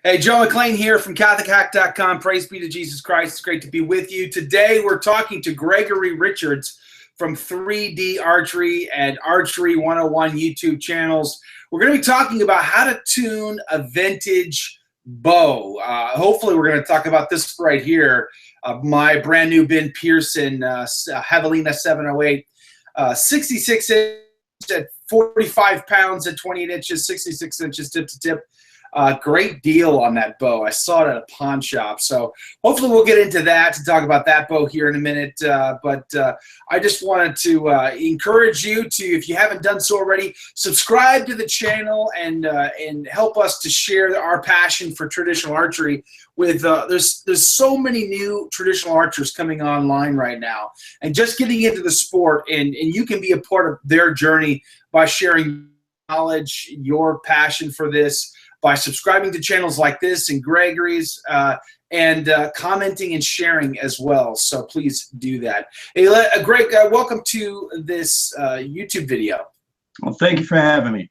Hey, Joe McClane here from CatholicHack.com. Praise be to Jesus Christ. It's great to be with you. Today, we're talking to Gregory Richards from 3D Archery and Archery 101 YouTube channels. We're going to be talking about how to tune a vintage bow. Hopefully, we're going to talk about this right here. My brand new Ben Pearson Javelina 708, 66 inches at 45 pounds at 28 inches, 66 inches tip to tip. Great deal on that bow. I saw it at a pawn shop. So hopefully we'll get into that to talk about that bow here in a minute. But I just wanted to encourage you to, if you haven't done so already, subscribe to the channel and help us to share our passion for traditional archery. With there's so many new traditional archers coming online right now, and just getting into the sport, and you can be a part of their journey by sharing knowledge, your passion for this, by subscribing to channels like this and Gregory's, and commenting and sharing as well. So please do that. Hey, Greg, welcome to this YouTube video. Well, thank you for having me.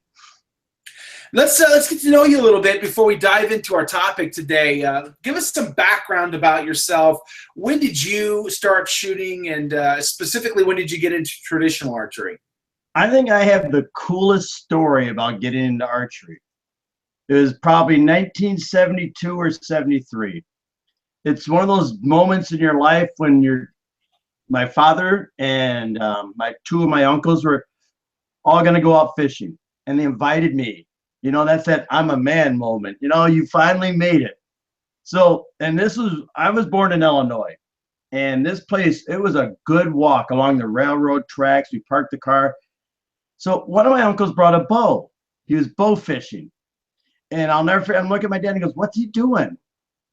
Let's get to know you a little bit before we dive into our topic today. Give us some background about yourself. When did you start shooting, and specifically, when did you get into traditional archery? I think I have the coolest story about getting into archery. It was probably 1972 or 73. It's one of those moments in your life when my father and two of my uncles were all going to go out fishing, and they invited me. You know, that's that I'm a man moment. You know, you finally made it. So, and I was born in Illinois, and this place, it was a good walk along the railroad tracks. We parked the car. So one of my uncles brought a bow. He was bow fishing. And I'll never forget, I'm looking at my dad and he goes, "What's he doing?"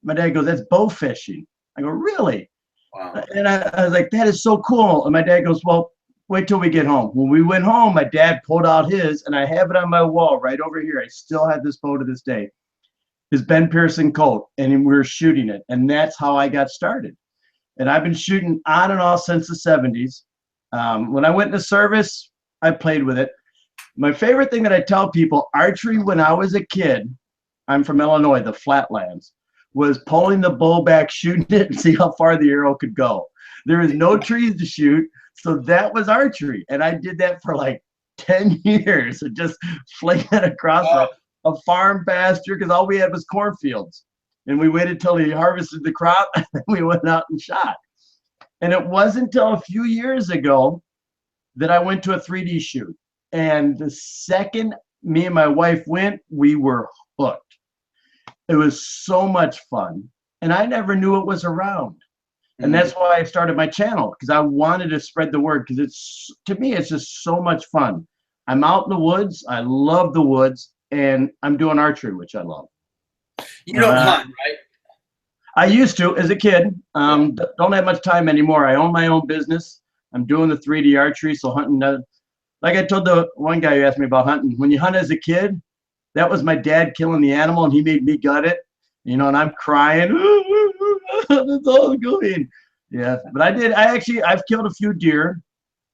My dad goes, "That's bow fishing." I go, "Really?" Wow. And I was like, "That is so cool." And my dad goes, "Well, wait till we get home." When we went home, my dad pulled out his, and I have it on my wall right over here. I still have this bow to this day. His Ben Pearson Colt, and we were shooting it. And that's how I got started. And I've been shooting on and off since the 70s. When I went into service, I played with it. My favorite thing that I tell people, archery when I was a kid, I'm from Illinois, the flatlands, was pulling the bow back, shooting it, and see how far the arrow could go. There was no trees to shoot, so that was archery. And I did that for like 10 years, and just fling it across a farm pasture, because all we had was cornfields. And we waited till he harvested the crop, and then we went out and shot. And it wasn't until a few years ago that I went to a 3D shoot. And the second me and my wife went, we were hooked. It was so much fun. And I never knew it was around. And that's why I started my channel, because I wanted to spread the word, because to me, it's just so much fun. I'm out in the woods. I love the woods, and I'm doing archery, which I love. You don't hunt, right? I used to as a kid. Don't have much time anymore. I own my own business. I'm doing the 3D archery, so hunting. Like I told the one guy who asked me about hunting, when you hunt as a kid, that was my dad killing the animal, and he made me gut it, you know, and I'm crying. That's all going. Yeah, but I've killed a few deer.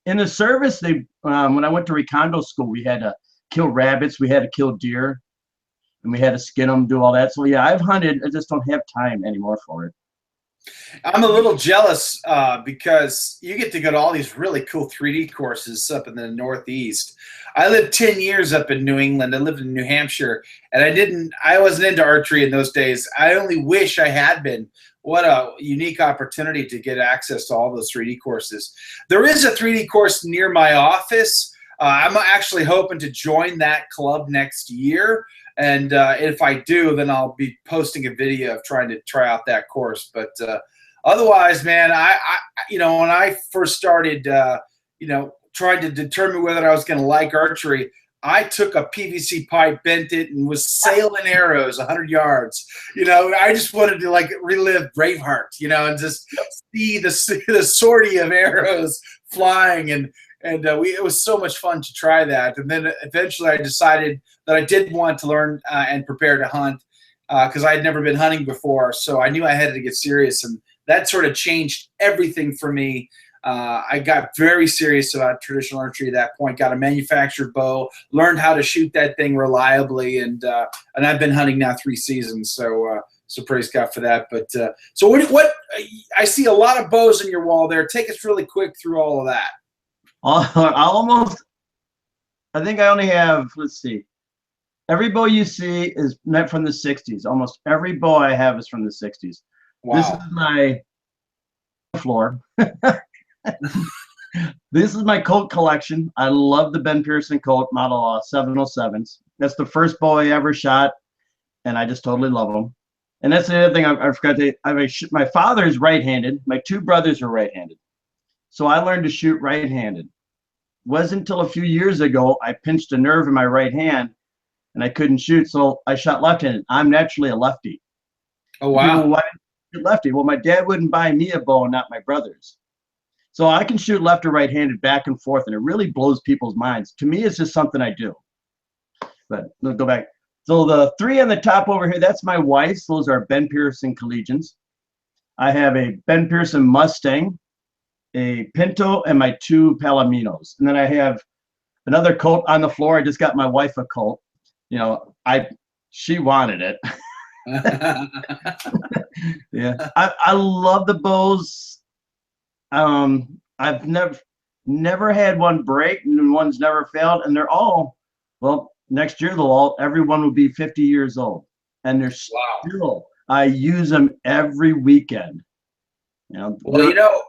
In the service, when I went to recondo school, we had to kill rabbits, we had to kill deer, and we had to skin them, do all that. So yeah, I've hunted. I just don't have time anymore for it. I'm a little jealous because you get to go to all these really cool 3D courses up in the Northeast. I lived 10 years up in New England. I lived in New Hampshire, and I wasn't into archery in those days. I only wish I had been. What a unique opportunity to get access to all those 3D courses. There is a 3D course near my office. I'm actually hoping to join that club next year. And if I do, then I'll be posting a video of trying to try out that course. But otherwise, man, when I first started, trying to determine whether I was going to like archery, I took a PVC pipe, bent it, and was sailing arrows 100 yards. You know, I just wanted to like relive Braveheart, you know, and just see the sortie of arrows flying, and it was so much fun to try that. And then eventually I decided that I did want to learn and prepare to hunt because I had never been hunting before. So I knew I had to get serious, and that sort of changed everything for me. I got very serious about traditional archery at that point. Got a manufactured bow, learned how to shoot that thing reliably, and I've been hunting now 3 seasons. So praise God for that. But so what I see a lot of bows in your wall there. Take us really quick through all of that. I think I only have, let's see. Every bow you see is meant from the 60s. Almost every bow I have is from the 60s. Wow. This is my floor. This is my Colt collection. I love the Ben Pearson Colt model 707s. That's the first bow I ever shot, and I just totally love them. And that's the other thing I forgot to. My father's right-handed. My 2 brothers are right-handed, so I learned to shoot right-handed. Wasn't until a few years ago I pinched a nerve in my right hand, and I couldn't shoot, so I shot left-handed. I'm naturally a lefty. Oh wow! People, why did you lefty? Well, my dad wouldn't buy me a bow, not my brothers. So I can shoot left or right-handed, back and forth, and it really blows people's minds. To me, it's just something I do. But we'll go back. So the 3 on the top over here, that's my wife's. Those are Ben Pearson Collegians. I have a Ben Pearson Mustang, a Pinto, and my 2 Palominos. And then I have another Colt on the floor. I just got my wife a Colt. You know, she wanted it. Yeah, I love the bows. I've never had one break, and one's never failed, and they're all, well, next year everyone will be 50 years old, and they're still, I use them every weekend. You know, well, you know,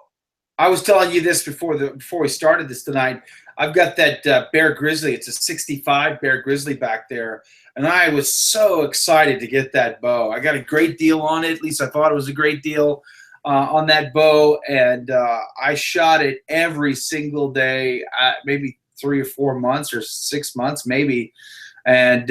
I was telling you this before we started this tonight. I've got that Bear Grizzly. It's a 65 Bear Grizzly back there, and I was so excited to get that bow. I got a great deal on it. At least I thought it was a great deal on that bow, and I shot it every single day, maybe 3 or 4 months or 6 months maybe, and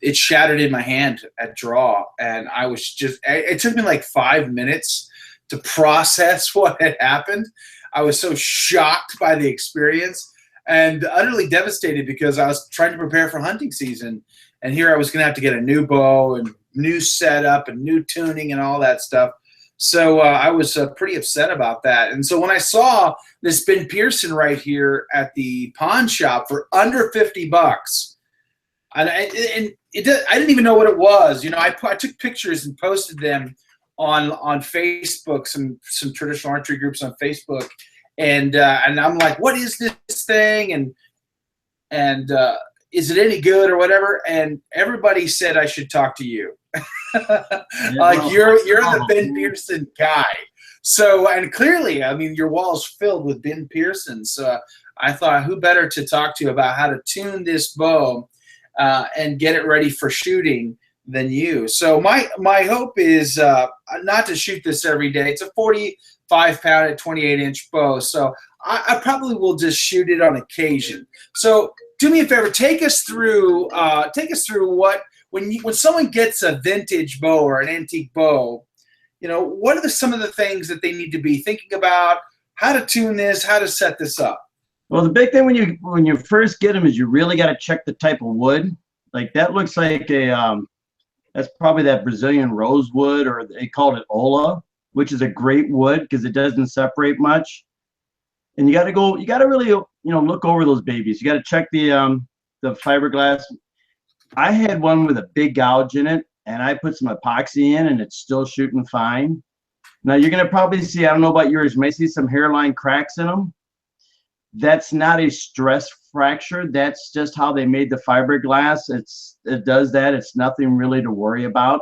it shattered in my hand at draw, and I was just, it took me like 5 minutes to process what had happened. I was so shocked by the experience and utterly devastated because I was trying to prepare for hunting season, and here I was going to have to get a new bow and new setup and new tuning and all that stuff. So I was pretty upset about that. And so when I saw this Ben Pearson right here at the pawn shop for under $50, and I didn't even know what it was. You know, I took pictures and posted them on Facebook, some traditional archery groups on Facebook, and I'm like, what is this thing? And is it any good or whatever? And everybody said I should talk to you. Like you're the Ben Pearson guy. So, and clearly, I mean, your wall's filled with Ben Pearsons. So I thought, who better to talk to about how to tune this bow and get it ready for shooting than you. So my hope is not to shoot this every day. It's a 45-pound at 28-inch bow. So I probably will just shoot it on occasion. So do me a favor, take us through what, when someone gets a vintage bow or an antique bow, you know, what are some of the things that they need to be thinking about, how to tune this, how to set this up? Well, the big thing when you first get them is you really got to check the type of wood. Like that looks like a that's probably that Brazilian rosewood, or they called it Ola, which is a great wood because it doesn't separate much. And you got to really, you know, look over those babies. You got to check the fiberglass. I had one with a big gouge in it, and I put some epoxy in, and it's still shooting fine. Now you're gonna probably see, I don't know about yours, you may see some hairline cracks in them. That's not a stress fracture. That's just how they made the fiberglass. It does that. It's nothing really to worry about.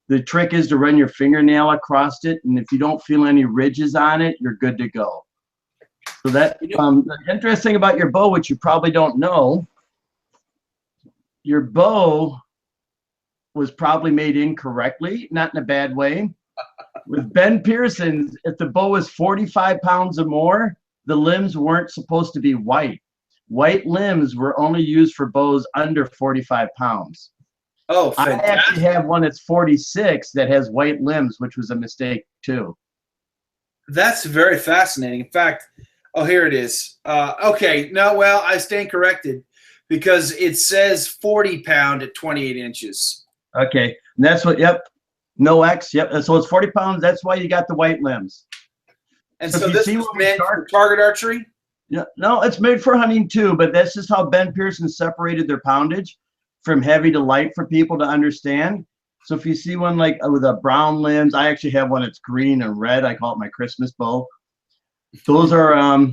The trick is to run your fingernail across it, and if you don't feel any ridges on it, you're good to go. So that the interesting about your bow, which you probably don't know, your bow was probably made incorrectly, not in a bad way. With Ben Pearson's, if the bow was 45 pounds or more, the limbs weren't supposed to be white. White limbs were only used for bows under 45 pounds. Oh, fantastic. I actually have one that's 46 that has white limbs, which was a mistake too. That's very fascinating. In fact, oh, here it is. Okay, no, well, I stand corrected because it says 40-pound at 28 inches. Okay, and that's what, yep, no X, yep. So it's 40 pounds. That's why you got the white limbs. And So if so you this see was what we meant start, for target archery? yeah, no, it's made for hunting too, but that's just how Ben Pearson separated their poundage from heavy to light for people to understand. So if you see one like with a brown lens, I actually have one that's green and red. I call it my Christmas bow. Those are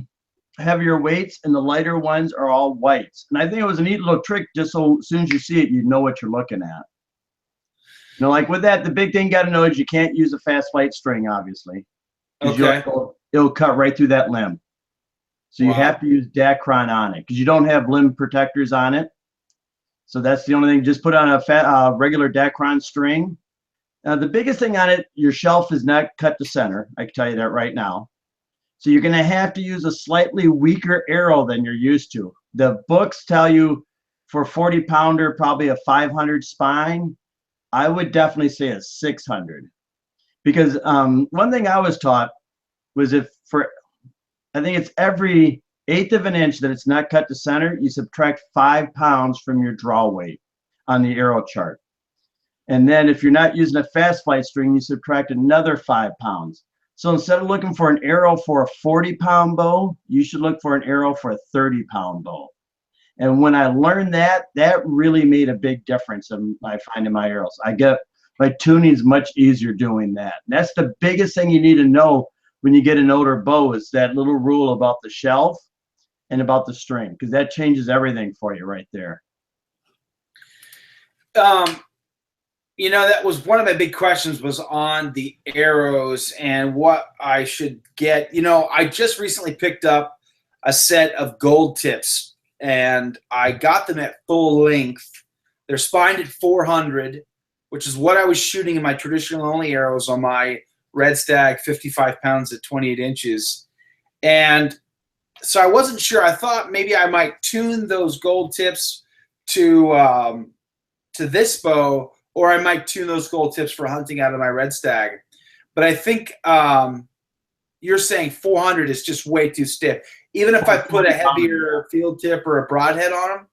heavier weights, and the lighter ones are all whites. And I think it was a neat little trick, just so as soon as you see it, you know what you're looking at. You know, like with that, the big thing you got to know is you can't use a fast flight string, obviously, because Okay. it'll cut right through that limb. So you Wow. have to use Dacron on it because you don't have limb protectors on it. So that's the only thing. Just put on a regular Dacron string. The biggest thing on it, your shelf is not cut to center. I can tell you that right now. So you're going to have to use a slightly weaker arrow than you're used to. The books tell you for 40 pounder, probably a 500 spine. I would definitely say a 600. Because one thing I was taught was I think it's every 1/8 of an inch that it's not cut to center, you subtract 5 pounds from your draw weight on the arrow chart. And then if you're not using a fast flight string, you subtract another 5 pounds. So instead of looking for an arrow for a 40-pound bow, you should look for an arrow for a 30-pound bow. And when I learned that, that really made a big difference I find in my arrows. My tuning's much easier doing that. And that's the biggest thing you need to know when you get an older bow is that little rule about the shelf and about the string, because that changes everything for you right there. You know, that was one of my big questions was on the arrows and what I should get. You know, I just recently picked up a set of gold tips, and I got them at full length. They're spined at 400, which is what I was shooting in my traditional only arrows on my Red Stag 55 pounds at 28 inches. And so I wasn't sure. I thought maybe I might tune those gold tips to this bow, or I might tune those gold tips for hunting out of my Red Stag. But I think you're saying 400 is just way too stiff. Even if I put a heavier field tip or a broadhead on them?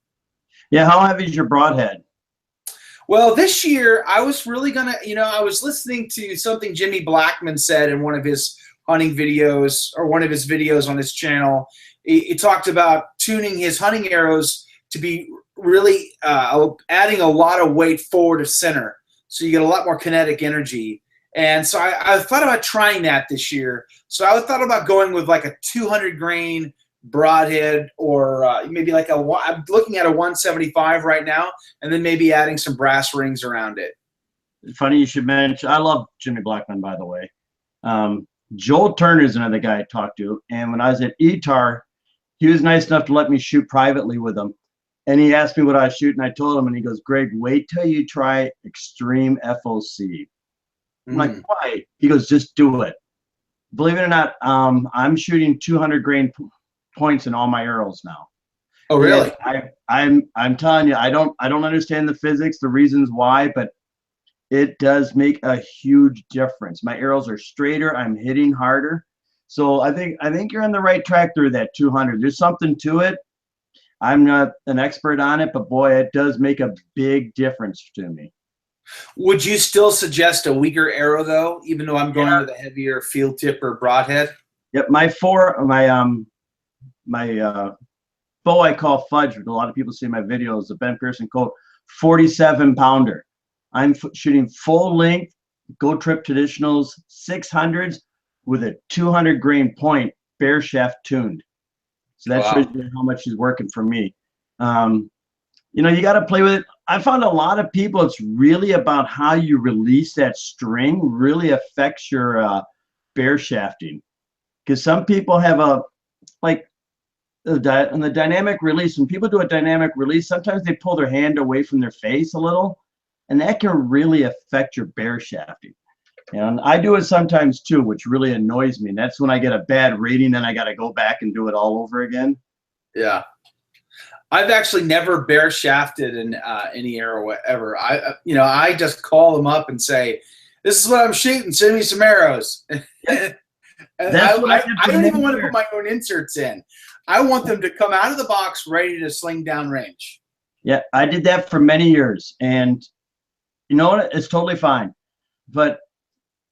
Yeah, how heavy is your broadhead? Well, this year I was really gonna, I was listening to something Jimmy Blackman said in one of his hunting videos, or one of his videos on his channel. He talked about tuning his hunting arrows to be really adding a lot of weight forward of center, so you get a lot more kinetic energy. And so I thought about trying that this year. So I thought about going with like a 200 grain broadhead, or maybe like I'm looking at a 175 right now, and then maybe adding some brass rings around it. Funny you should mention, I love Jimmy Blackman, by the way. Joel Turner is another guy I talked to, and when I was at ETAR, he was nice enough to let me shoot privately with him. And he asked me what I was shooting. I told him, and he goes, "Greg, wait till you try extreme FOC." I'm like, "Why?" He goes, "Just do it." Believe it or not, I'm shooting 200 grain points in all my arrows now. Oh, really? I'm telling you, I don't understand the physics, the reasons why, but it does make a huge difference. My arrows are straighter. I'm hitting harder. So I think you're on the right track through that 200. There's something to it. I'm not an expert on it, but boy, it does make a big difference to me. Would you still suggest a weaker arrow though, even though I'm going with a heavier field tip or broadhead? Yep, my bow I call Fudge, but a lot of people see my videos, the Ben Pearson quote, 47 pounder. I'm shooting full length, Go Trip Traditionals 600s with a 200 grain point, bare shaft tuned. So that shows you how much he's working for me. You got to play with it. I found a lot of people, it's really about how you release that string really affects your bare shafting. Because some people have on the dynamic release, when people do a dynamic release, sometimes they pull their hand away from their face a little, and that can really affect your bare shafting. And I do it sometimes too, which really annoys me. And that's when I get a bad rating, then I got to go back and do it all over again. Yeah. I've actually never bare shafted in any arrow ever. I just call them up and say, "This is what I'm shooting. Send me some arrows." I don't even want to put my own inserts in. I want them to come out of the box ready to sling down range. Yeah, I did that for many years, and you know what? It's totally fine. But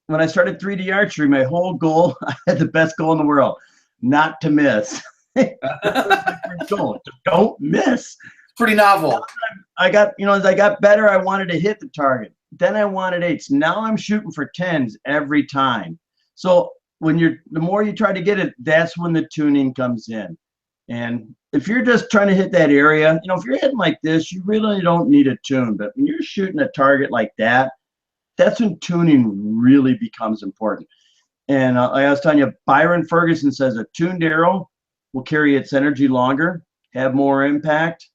when I started 3D archery, my whole goal, I had the best goal in the world, not to miss. That was my first goal. Just don't miss. Pretty novel. I got, as I got better, I wanted to hit the target. Then I wanted 8s. Now I'm shooting for 10s every time. So the more you try to get it, that's when the tuning comes in. And if you're just trying to hit that area, if you're hitting like this, you really don't need a tune. But when you're shooting a target like that, that's when tuning really becomes important. And like I was telling you, Byron Ferguson says a tuned arrow will carry its energy longer, have more impact.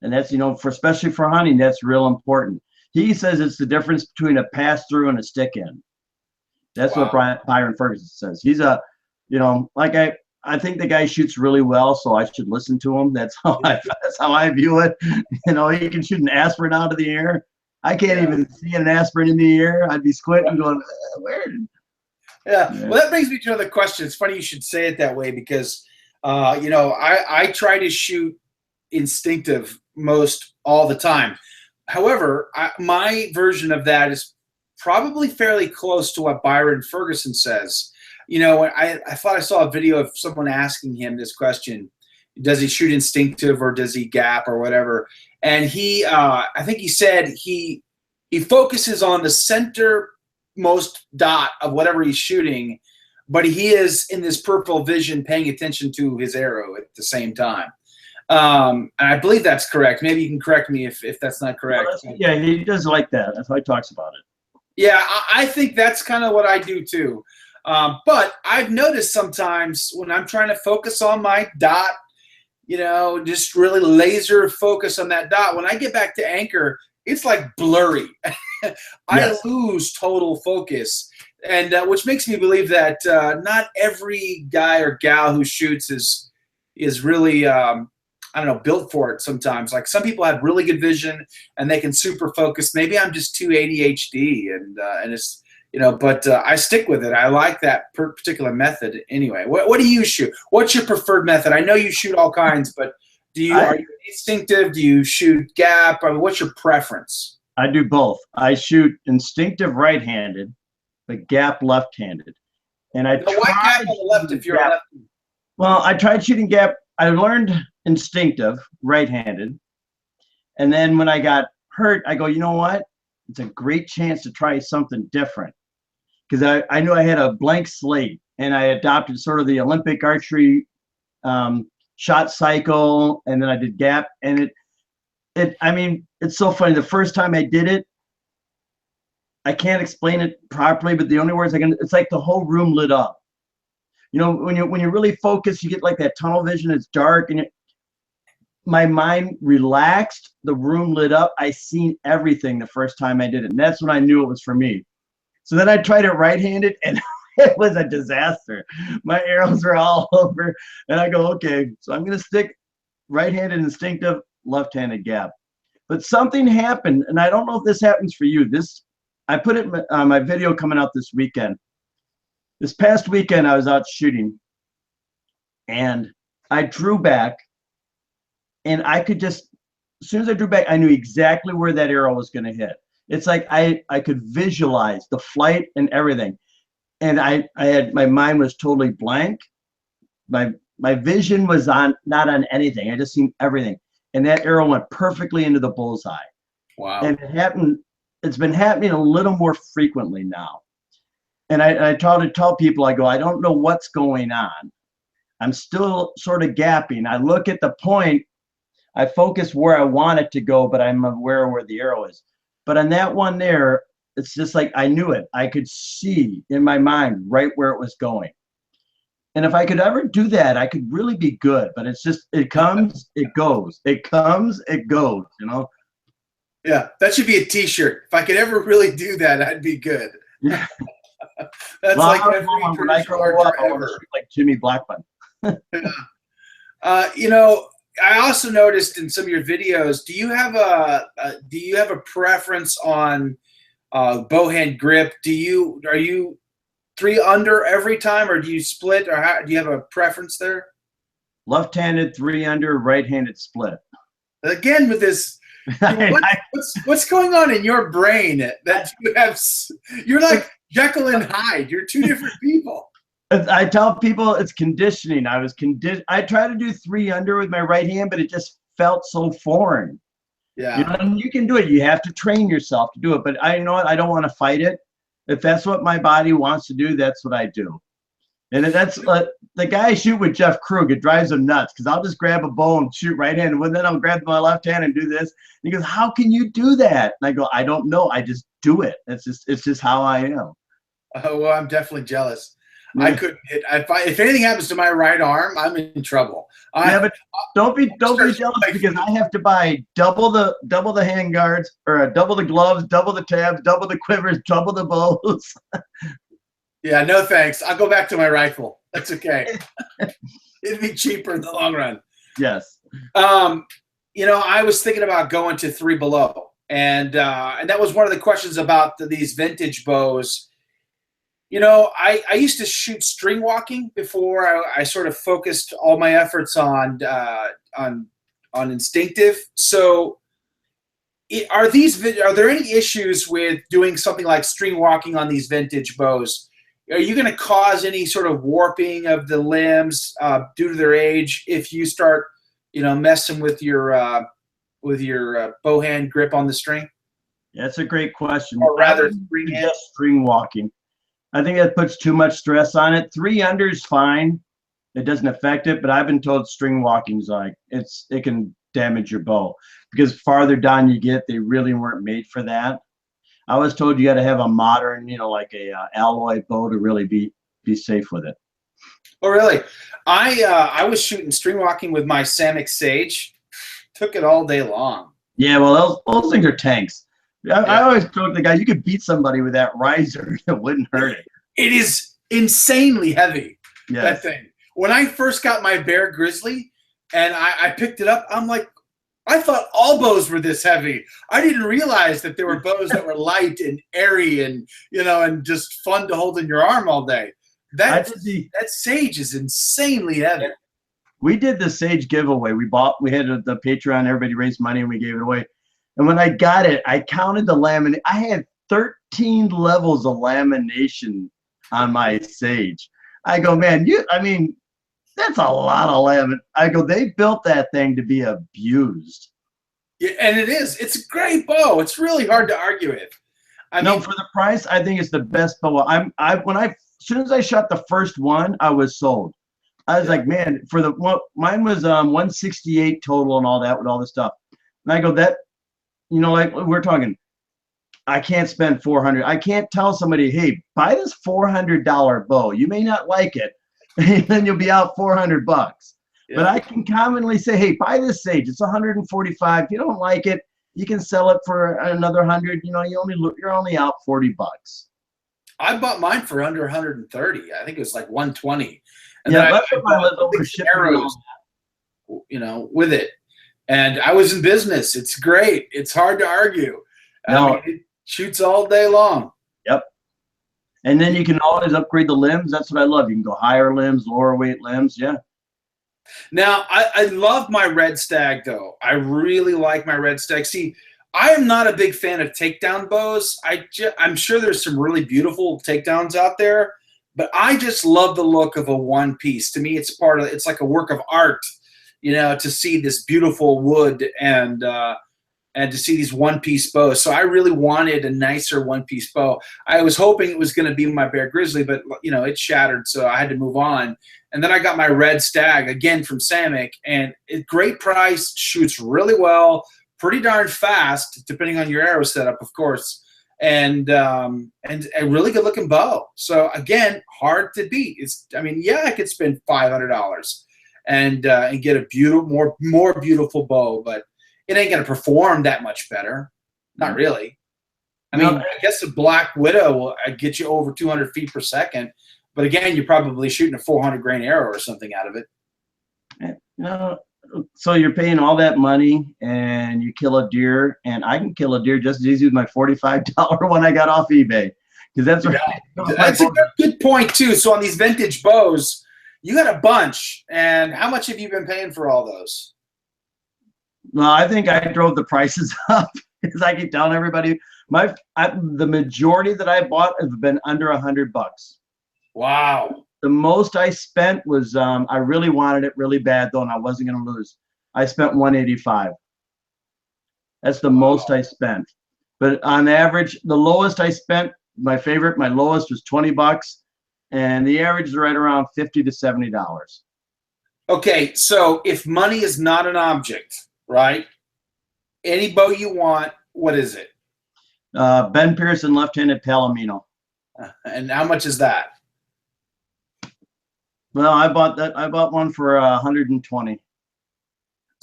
And that's, especially for hunting, that's real important. He says it's the difference between a pass through and a stick in. That's what Byron Ferguson says. He's I think the guy shoots really well, so I should listen to him. That's how I view it. He can shoot an aspirin out of the air. I can't even see an aspirin in the air. I'd be squinting going, where? Yeah. Well, that brings me to another question. It's funny you should say it that way because, I try to shoot instinctive most all the time. However, my version of that is probably fairly close to what Byron Ferguson says. I thought I saw a video of someone asking him this question: does he shoot instinctive or does he gap or whatever? And I think he said he focuses on the centermost dot of whatever he's shooting, but he is in this peripheral vision paying attention to his arrow at the same time. And I believe that's correct. Maybe you can correct me if that's not correct. Yeah, he does like that. That's how he talks about it. Yeah, I think that's kind of what I do too. But I've noticed sometimes when I'm trying to focus on my dot, just really laser focus on that dot. When I get back to anchor, it's like blurry. I lose total focus. And which makes me believe that not every guy or gal who shoots is really built for it sometimes. Like some people have really good vision and they can super focus. Maybe I'm just too ADHD and it's, but I stick with it. I like that particular method anyway. What do you shoot? What's your preferred method? I know you shoot all kinds, but are you instinctive? Do you shoot gap? I mean, what's your preference? I do both. I shoot instinctive right-handed, but gap left-handed. And why gap on the left if you're a lefty? Well, I tried shooting gap. I learned instinctive right-handed. And then when I got hurt, I go, you know what? It's a great chance to try something different. Because I knew I had a blank slate and I adopted sort of the Olympic archery shot cycle, and then I did gap. And it's so funny. The first time I did it, I can't explain it properly, but the only words it's like the whole room lit up. When you're really focused, you get like that tunnel vision. It's dark, and my mind relaxed. The room lit up. I seen everything the first time I did it, and that's when I knew it was for me. So then I tried it right-handed, and it was a disaster. My arrows were all over, and I go, okay, so I'm going to stick right-handed instinctive, left-handed gap. But something happened, and I don't know if this happens for you. I put it on my video coming out this weekend. This past weekend, I was out shooting, and I drew back, and I could just, as soon as I drew back, I knew exactly where that arrow was going to hit. It's like I could visualize the flight and everything. And I had, my mind was totally blank. My vision was not on anything. I just seen everything. And that arrow went perfectly into the bullseye. Wow. And it's been happening a little more frequently now. And I try to tell people, I go, I don't know what's going on. I'm still sort of gapping. I look at the point, I focus where I want it to go, but I'm aware where the arrow is. But on that one there, it's just like I knew it. I could see in my mind right where it was going. And if I could ever do that, I could really be good. But it's just, it comes, it goes. It comes, it goes, Yeah, that should be a t-shirt. If I could ever really do that, I'd be good. Yeah. That's like every traditional archer ever. Like Jimmy Blackman. I also noticed in some of your videos, do you have a preference on bow hand grip? Are you 3 under every time, or do you split, or do you have a preference there? Left-handed 3 under, right-handed split. Again with this, what's going on in your brain that you're like Jekyll and Hyde. You're two different people. I tell people it's conditioning. I try to do 3-under with my right hand, but it just felt so foreign. Yeah. You know, and you can do it. You have to train yourself to do it. But you know what? I don't want to fight it. If that's what my body wants to do, that's what I do. And that's the guy I shoot with Jeff Krug. It drives him nuts because I'll just grab a bow and shoot right hand, and then I'll grab my left hand and do this. And he goes, "How can you do that?" And I go, "I don't know. I just do it. It's just how I am." Oh, well, I'm definitely jealous. Yeah. I couldn't hit. If anything happens to my right arm, I'm in trouble. Yeah, but don't be jealous because I have to buy double the hand guards, or double the gloves, double the tabs, double the quivers, double the bows. Yeah, no thanks. I'll go back to my rifle. That's okay. It'd be cheaper in the long run. Yes. You know, I was thinking about going to 3 Below, and that was one of the questions about these vintage bows. You know, I used to shoot string walking before I sort of focused all my efforts on instinctive. So, are there any issues with doing something like string walking on these vintage bows? Are you going to cause any sort of warping of the limbs due to their age if you start, you know, messing with your bow hand grip on the string? Yeah, that's a great question. Or rather, string walking. I think that puts too much stress on it. 3-under is fine. It doesn't affect it, but I've been told string walking's like it can damage your bow because farther down you get, they really weren't made for that. I was told you got to have a modern, you know, like a alloy bow to really be safe with it. Oh, really? I was shooting string walking with my Samick Sage. Took it all day long. Yeah, well, those things are tanks. I always told the guy you could beat somebody with that riser. It wouldn't hurt it. It is insanely heavy. Yes. That thing. When I first got my Bear Grizzly and I picked it up, I'm like, I thought all bows were this heavy. I didn't realize that there were bows that were light and airy and, you know, and just fun to hold in your arm all day. That Sage is insanely heavy. We did the Sage giveaway. We had the Patreon. Everybody raised money and we gave it away. And when I got it, I counted the laminate. I had 13 levels of lamination on my Sage. I go, man, that's a lot of laminate. I go, they built that thing to be abused. Yeah, and it is. It's a great bow. It's really hard to argue with. I mean, for the price, I think it's the best bow. As soon as I shot the first one, I was sold. I was like, man, mine was 168 total and all that with all this stuff. And I go, that, you know, like we're talking, I can't spend $400. I can't tell somebody, hey, buy this $400 bow. You may not like it, and then you'll be out $400. Yeah. But I can commonly say, hey, buy this Sage. It's $145. If you don't like it, you can sell it for another $100. You know, you're only out $40. I bought mine for under 130. I think it was like 120. And yeah, that's what I bought 6 arrows, you know, with it. And I was in business. It's great. It's hard to argue. No. It shoots all day long. Yep. And then you can always upgrade the limbs. That's what I love. You can go higher limbs, lower weight limbs. Yeah. Now, I love my Red Stag, though. I really like my Red Stag. See, I am not a big fan of takedown bows. I'm sure there's some really beautiful takedowns out there, but I just love the look of a one piece. To me, it's like a work of art, you know, to see this beautiful wood and to see these one-piece bows. So I really wanted a nicer one-piece bow. I was hoping it was going to be my Bear Grizzly, but, you know, it shattered, so I had to move on. And then I got my Red Stag, again, from Samick, and great price, shoots really well, pretty darn fast, depending on your arrow setup, of course, and a really good-looking bow. So, again, hard to beat. I could spend $500 and get a beautiful, more beautiful bow, but it ain't going to perform that much better. Not really. I guess a Black Widow will get you over 200 feet per second. But again, you're probably shooting a 400 grain arrow or something out of it. No. So you're paying all that money and you kill a deer, and I can kill a deer just as easy with my $45 one I got off eBay. Because that's a good point too. So on these vintage bows, you got a bunch. And how much have you been paying for all those? Well, I think I drove the prices up because I keep telling everybody The majority that I bought have been under $100. Wow. The most I spent was I really wanted it really bad though, and I wasn't going to lose. I spent 185. That's the most I spent. But on average, the lowest I spent, my lowest was $20, and the average is right around $50 to $70. Okay, so if money is not an object, right? Any bow you want, what is it? Ben Pearson left-handed Palomino. And how much is that? Well, I bought one for 120.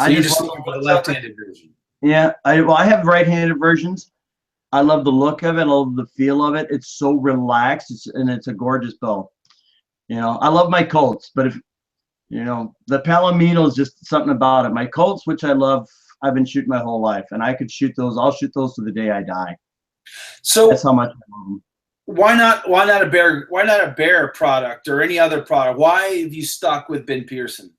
So you're just looking for the left-handed version. Yeah, I have right-handed versions. I love the look of it. I love the feel of it. It's so relaxed, and it's a gorgeous bow. You know, I love my Colts, but if you know, the Palomino is just something about it. My Colts, which I love, I've been shooting my whole life, and I could shoot those. I'll shoot those to the day I die. So that's how much I love them. Why not a Bear? Why not a Bear product or any other product? Why have you stuck with Ben Pearson?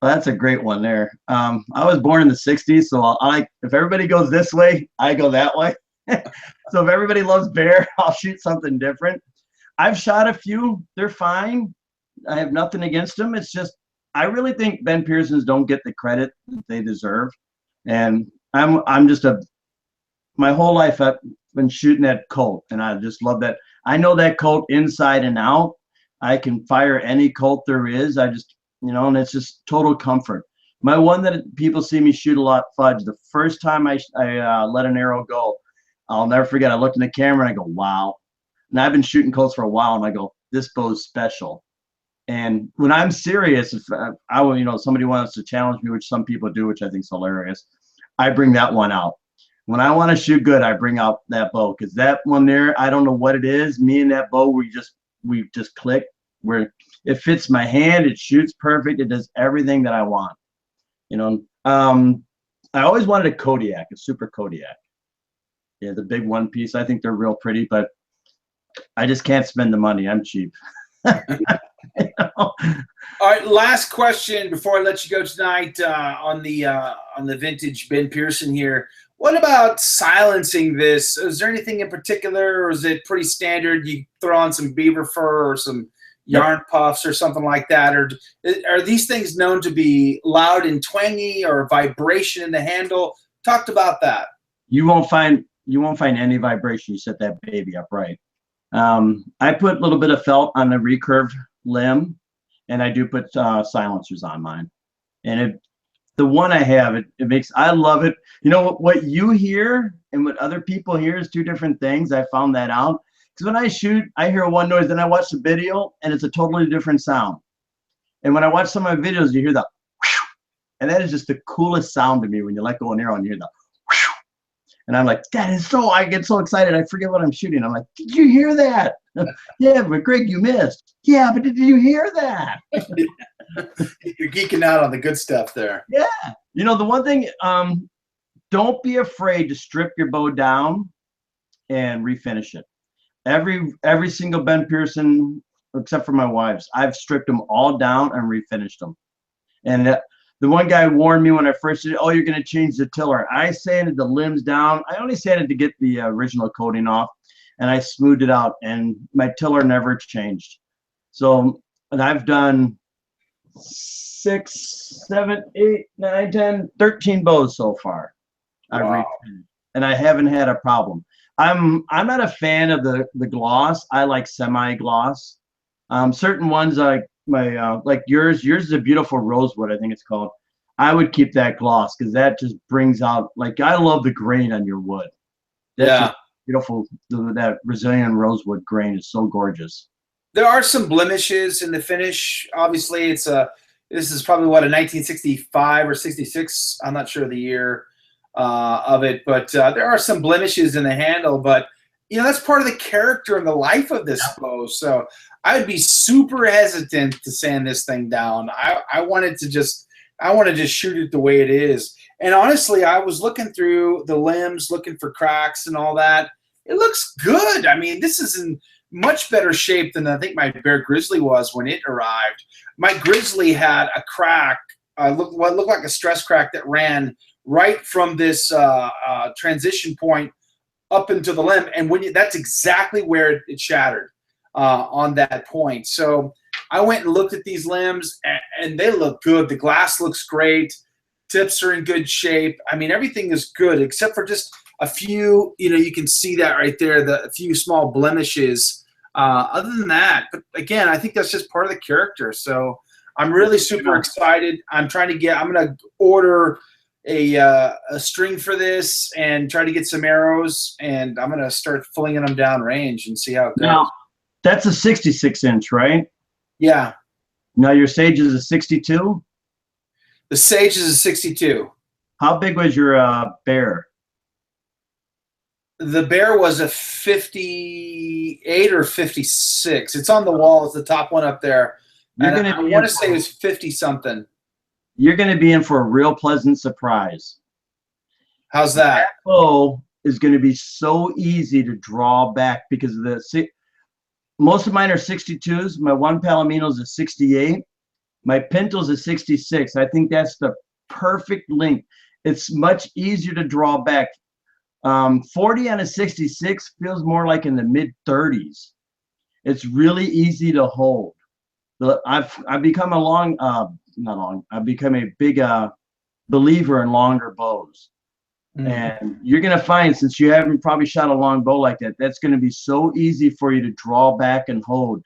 Well, that's a great one there. I was born in the '60s, so if everybody goes this way, I go that way. So if everybody loves Bear, I'll shoot something different. I've shot a few. They're fine. I have nothing against them. It's just I really think Ben Pearsons don't get the credit that they deserve. And I'm just my whole life I've been shooting that Colt, and I just love that. I know that Colt inside and out. I can fire any Colt there is. I just, you know, and it's just total comfort. My one that people see me shoot a lot, Fudge, the first time I let an arrow go, I'll never forget. I looked in the camera and I go, wow. And I've been shooting Colts for a while, and I go, this bow's special. And when I'm serious, if you know, somebody wants to challenge me, which some people do, which I think is hilarious, I bring that one out. When I want to shoot good, I bring out that bow, because that one there, I don't know what it is. Me and that bow, we just click. It fits my hand. It shoots perfect. It does everything that I want. You know, I always wanted a Kodiak, a Super Kodiak. Yeah, the big one piece. I think they're real pretty, but I just can't spend the money. I'm cheap. You know? All right, last question before I let you go tonight on the vintage Ben Pearson here. What about silencing this? Is there anything in particular, or is it pretty standard? You throw on some beaver fur or some yarn puffs or something like that, or are these things known to be loud and twangy, or vibration in the handle? Talked about that. You won't find any vibration. You set that baby up right. I put a little bit of felt on the recurve limb, and I do put silencers on mine. And the one I have, it makes, I love it. You know what you hear and what other people hear is two different things. I found that out because when I shoot, I hear one noise, then I watch the video, and it's a totally different sound. And when I watch some of my videos, you hear the whoosh, and that is just the coolest sound to me when you let go an arrow and you hear the whoosh. And I'm like, that is so, I get so excited, I forget what I'm shooting. I'm like, did you hear that? Yeah, but Greg, you missed. Yeah, but did you hear that? You're geeking out on the good stuff there. Yeah. You know, the one thing, don't be afraid to strip your bow down and refinish it. Every single Ben Pearson, except for my wife's, I've stripped them all down and refinished them. And the one guy warned me when I first did it, oh, you're going to change the tiller. I sanded the limbs down. I only sanded to get the original coating off, and I smoothed it out, and my tiller never changed. So, and I've done 6, 7, 8, 9, 10, 13 bows so far. Wow. And I haven't had a problem. I'm not a fan of the gloss. I like semi-gloss. Certain ones like like yours is a beautiful rosewood, I think it's called. I would keep that gloss because that just brings out, like, I love the grain on your wood. That's just beautiful. That Brazilian rosewood grain is so gorgeous. There are some blemishes in the finish. Obviously, this is probably what, a 1965 or 66. I'm not sure the year of it, but there are some blemishes in the handle. But you know, that's part of the character and the life of this bow. So I would be super hesitant to sand this thing down. I wanted to just shoot it the way it is. And honestly, I was looking through the limbs, looking for cracks and all that. It looks good. I mean, this is in much better shape than I think my Bear Grizzly was when it arrived. My Grizzly had a crack, what looked like a stress crack that ran right from this transition point up into the limb, and that's exactly where it shattered on that point. So I went and looked at these limbs, and they look good. The glass looks great. Tips are in good shape. I mean, everything is good except for just a few, you can see that right there, a few small blemishes. Other than that, but again, I think that's just part of the character. So I'm really super excited. I'm going to order a string for this and try to get some arrows, and I'm going to start flinging them down range and see how it goes. Now, that's a 66-inch, right? Yeah. Now your Sage is a 62? The Sage is a 62. How big was your bear? The bear was a 58 or 56. It's on the wall. It's the top one up there. And I want to say it was 50-something. You're going to be in for a real pleasant surprise. How's that? That bow is going to be so easy to draw back because of most of mine are 62s. My one Palomino is a 68. My Pinto's a 66. I think that's the perfect length. It's much easier to draw back. 40 on a 66 feels more like in the mid-30s. It's really easy to hold. I've become I've become a big believer in longer bows. And you're going to find, since you haven't probably shot a long bow like that, that's going to be so easy for you to draw back and hold.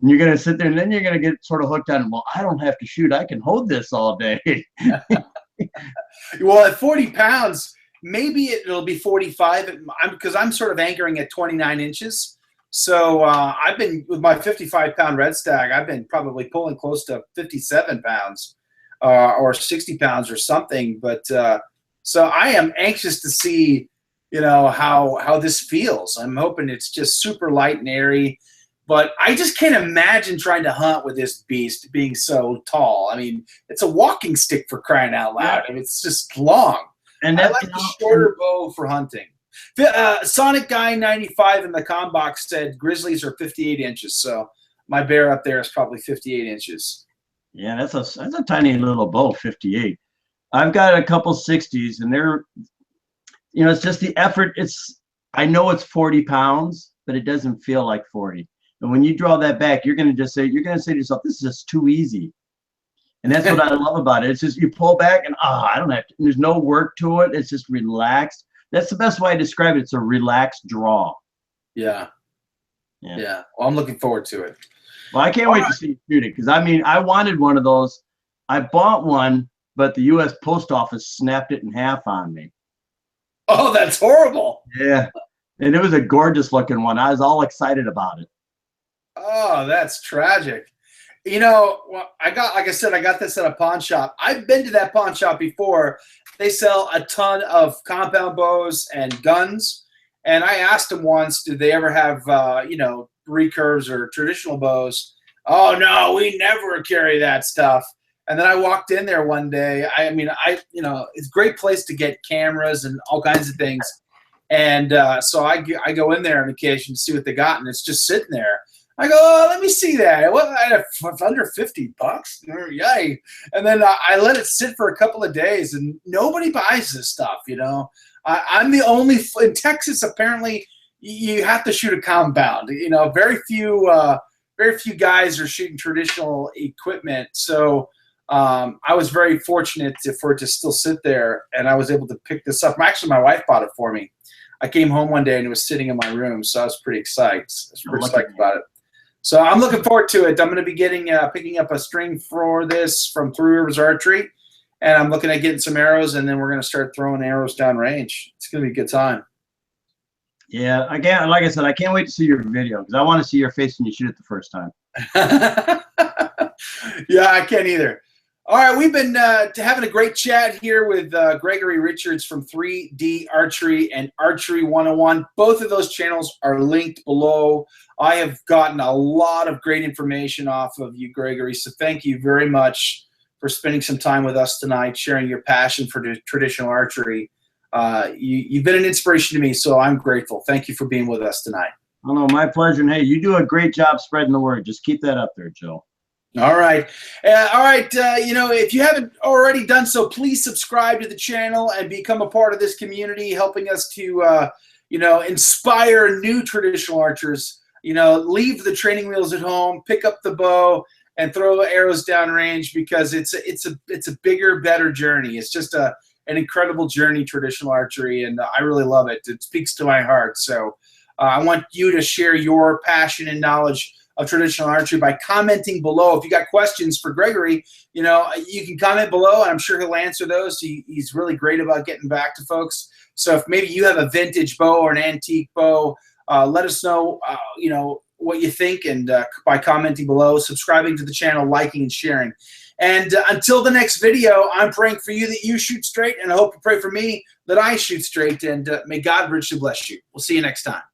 And you're going to sit there, and then you're going to get sort of hooked on, well, I don't have to shoot. I can hold this all day. Well, at 40 pounds, maybe it'll be 45 because I'm sort of anchoring at 29 inches. So I've been, with my 55-pound red stag, I've been probably pulling close to 57 pounds or 60 pounds or something. But so I am anxious to see, how this feels. I'm hoping it's just super light and airy. But I just can't imagine trying to hunt with this beast being so tall. I mean, it's a walking stick, for crying out loud. I mean, it's just long. And I like the shorter bow for hunting. Sonic Guy 95 in the com box said Grizzlies are 58 inches. So my bear up there is probably 58 inches. Yeah, that's a tiny little bow, 58. I've got a couple 60s, and they're, it's just the effort. I know it's 40 pounds, but it doesn't feel like 40. And when you draw that back, you're going to say to yourself, this is just too easy. And that's what I love about it. It's just you pull back and I don't have to, there's no work to it. It's just relaxed. That's the best way I describe it. It's a relaxed draw. Yeah. Well, I'm looking forward to it. Well, I can't wait to see you shoot it, because I wanted one of those. I bought one, but the U.S. Post Office snapped it in half on me. Oh, that's horrible. Yeah. And it was a gorgeous looking one. I was all excited about it. Oh, that's tragic. Well, like I said, I got this at a pawn shop. I've been to that pawn shop before. They sell a ton of compound bows and guns. And I asked them once, did they ever have, recurves or traditional bows? Oh, no, we never carry that stuff. And then I walked in there one day. It's a great place to get cameras and all kinds of things. And so I go in there on occasion to see what they got, and it's just sitting there. I go, oh, let me see that. What, under $50? Yay. And then I let it sit for a couple of days, and nobody buys this stuff, I'm the only, in Texas, apparently, you have to shoot a compound. Very few guys are shooting traditional equipment. So I was very fortunate for it to still sit there, and I was able to pick this up. Actually, my wife bought it for me. I came home one day, and it was sitting in my room, so I was pretty excited. About it. So I'm looking forward to it. I'm going to be picking up a string for this from Three Rivers Archery, and I'm looking at getting some arrows, and then we're going to start throwing arrows down range. It's going to be a good time. Yeah, again, like I said, I can't wait to see your video, because I want to see your face when you shoot it the first time. Yeah, I can't either. All right, we've been having a great chat here with Gregory Richards from 3D Archery and Archery 101. Both of those channels are linked below. I have gotten a lot of great information off of you, Gregory, so thank you very much for spending some time with us tonight, sharing your passion for traditional archery. You've been an inspiration to me, so I'm grateful. Thank you for being with us tonight. Oh, no, my pleasure. And hey, you do a great job spreading the word. Just keep that up there, Joe. All right. If you haven't already done so, please subscribe to the channel and become a part of this community, helping us to inspire new traditional archers. Leave the training wheels at home, pick up the bow, and throw arrows downrange, because it's a bigger, better journey. It's just an incredible journey, traditional archery, and I really love it. It speaks to my heart. So I want you to share your passion and knowledge of traditional archery by commenting below. If you got questions for Gregory, you can comment below, and I'm sure he'll answer those. He's really great about getting back to folks. So if maybe you have a vintage bow or an antique bow, let us know, what you think, and by commenting below, subscribing to the channel, liking, and sharing. And until the next video, I'm praying for you that you shoot straight, and I hope you pray for me that I shoot straight, and may God richly bless you. We'll see you next time.